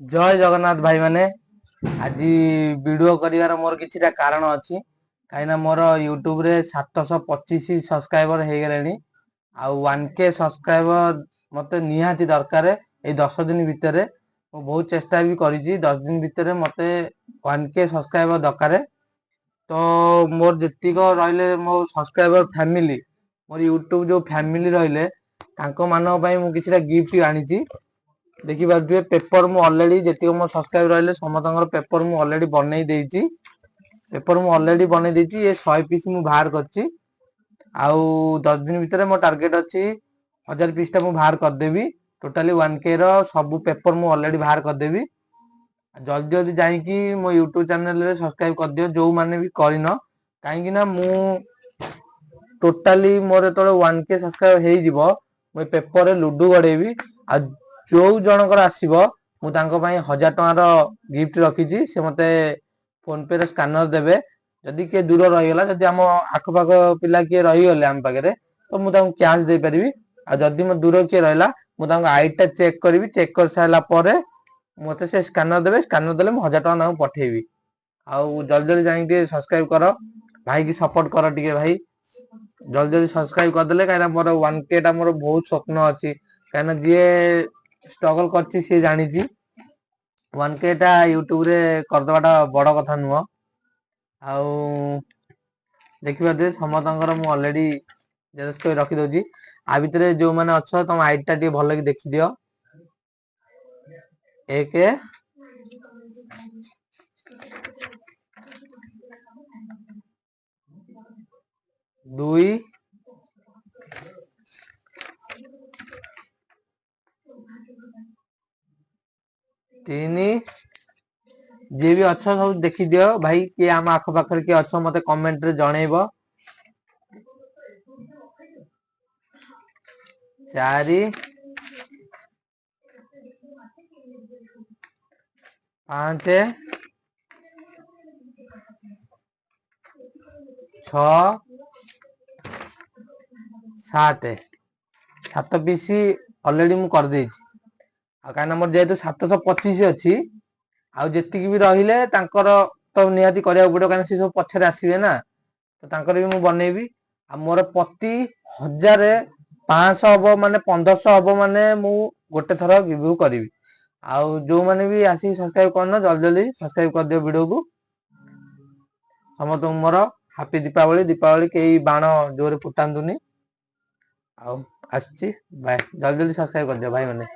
जय जगन्नाथ भाई माने आज वीडियो करिवार मोर किछिटा कारण अछि काइना मोर यूट्यूब रे 725 सब्सक्राइबर हे गेलेनी आ 1k सब्सक्राइबर मते निहाती दरकार ए 10 दिन भितरे मो बहुत चेष्टा भी करिछि 10 दिन भितरे मते 1k सब्सक्राइबर दरकार तो मोर जेतिको रहले मो सब्सक्राइबर फैमिली मोर यूट्यूब जो फैमिली रहले तांको मानो पई मु किछिटा गिफ्ट आनिछि देखि पारुथिबे पेपर मु ऑलरेडी जेतिको मो सब्सक्राइब रहले समतंगर पेपर मु ऑलरेडी बनै देइछि पेपर मु ऑलरेडी बनै देइछि ये 100 पीस मु बाहर करछि आउ 10 दिन भितरे मो टारगेट अछि 1000 पीस ता मु बाहर कर देबी टोटली 1k रो सब पेपर मु ऑलरेडी बाहर कर देबी जल्दी जल्दी जाई कि मो YouTube चैनल रे सब्सक्राइब कर दियो जो माने भी करिनो काहे कि ना मु टोटली मोर तळे 1k सब्सक्राइब हेइ जिवो मो पेपर रे लुडू गडेबी आ जो जनकर आसीबो मु तांको पई 1000 टका रो गिफ्ट रखिछि से मते फोन पे रे स्कैनर देबे जदि के दूर रहि गेला जदि हम आख पाख पिला के रहि गेले हम पाखरे तो मु तांको कैश दे परिबी आ जदि म दूर के रहला मु तांको आईडी टा चेक करबी चेक कर साइला परे मते से स्कैनर देबे स्कैनर देले म 1000 टका तांको पठेइबी आ जल्दी जल्दी जाई के सब्सक्राइब करो भाई की सपोर्ट करो टिके भाई जल्दी जल्दी सब्सक्राइब कर देले काइना मोर 1k टा मोर बहुत स्वप्न अछि काइना जे स्ट्रगल करछि से जानिछि 1k टा YouTube रे कर दबाटा बड़ कथा नुह आउ देखि पादे समतंगर मु ऑलरेडी जेरक्स कर रखि दोजी आ भितरे जो माने अछ तम आईडी टा टी भलो कि देखि दियो एक दुई तीन जे भी अच्छा सब देखि दियो भाई कि हम आख पाखर के अच्छा मते कमेंट रे जणैबो 4 5 6 7 7 पीस ऑलरेडी मु कर देछि आ काना मोर जेतु 725 अछि आ जेतिकी भी रहिले तांकर तो निहाती करिया पड़ो काना से सब पछरे आसीबे ना तो तांकर भी मु बनेबी आ मोर प्रति 1500 हबो माने 1500 हबो माने मु गोटे थरो रिव्यू करिवि आ जो माने भी आसी सब्सक्राइब करनो जल्दी जल्दी सब्सक्राइब कर दियो वीडियो को समत मोर हैप्पी दीपावली दीपावली के बाण जोरे फुटांतुनी आ आछि बाय जल्दी जल्दी सब्सक्राइब कर दियो भाई माने।